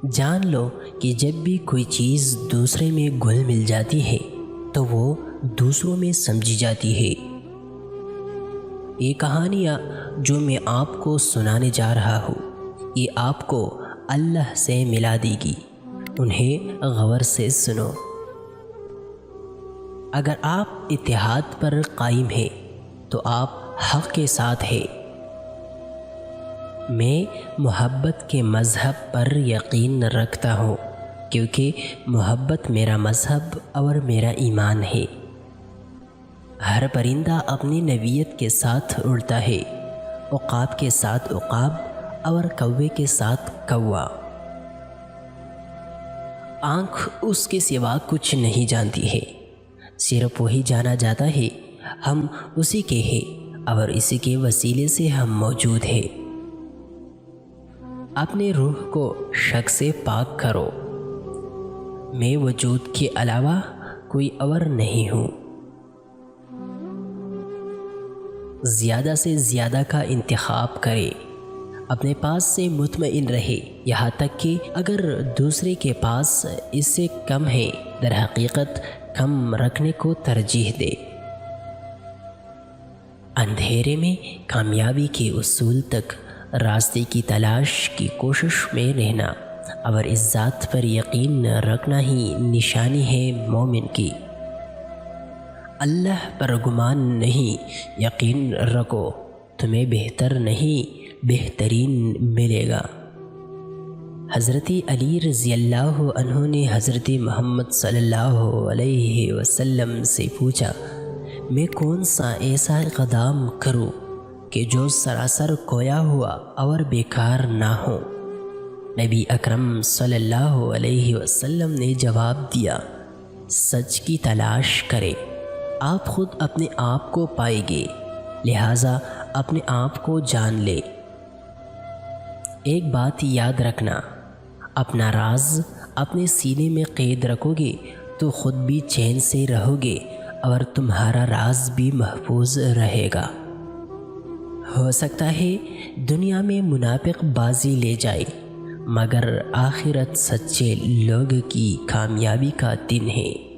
جان لو کہ جب بھی کوئی چیز دوسرے میں گھل مل جاتی ہے تو وہ دوسروں میں سمجھی جاتی ہے۔ یہ کہانیاں جو میں آپ کو سنانے جا رہا ہوں یہ آپ کو اللہ سے ملا دے گی، انہیں غور سے سنو۔ اگر آپ اتحاد پر قائم ہیں تو آپ حق کے ساتھ ہیں۔ میں محبت کے مذہب پر یقین رکھتا ہوں کیونکہ محبت میرا مذہب اور میرا ایمان ہے۔ ہر پرندہ اپنی نوعیت کے ساتھ اڑتا ہے، عقاب کے ساتھ عقاب اور کوے کے ساتھ کوا۔ آنکھ اس کے سوا کچھ نہیں جانتی ہے، صرف وہی جانا جاتا ہے، ہم اسی کے ہیں اور اسی کے وسیلے سے ہم موجود ہیں۔ اپنے روح کو شک سے پاک کرو، میں وجود کے علاوہ کوئی اور نہیں ہوں۔ زیادہ سے زیادہ کا انتخاب کرے، اپنے پاس سے مطمئن رہے، یہاں تک کہ اگر دوسرے کے پاس اس سے کم ہے در حقیقت کم رکھنے کو ترجیح دے۔ اندھیرے میں کامیابی کے اصول تک راستے کی تلاش کی کوشش میں رہنا اور اس ذات پر یقین رکھنا ہی نشانی ہے مومن کی۔ اللہ پر گمان نہیں، یقین رکھو، تمہیں بہتر نہیں بہترین ملے گا۔ حضرت علی رضی اللہ عنہ نے حضرت محمد صلی اللہ علیہ وسلم سے پوچھا، میں کون سا ایسا اقدام کروں کہ جو سراسر کھویا ہوا اور بیکار نہ ہو؟ نبی اکرم صلی اللہ علیہ وسلم نے جواب دیا، سچ کی تلاش کرے، آپ خود اپنے آپ کو پائیں گے، لہٰذا اپنے آپ کو جان لے۔ ایک بات یاد رکھنا، اپنا راز اپنے سینے میں قید رکھو گے تو خود بھی چین سے رہو گے اور تمہارا راز بھی محفوظ رہے گا۔ ہو سکتا ہے دنیا میں منافق بازی لے جائے مگر آخرت سچے لوگ کی کامیابی کا دن ہے۔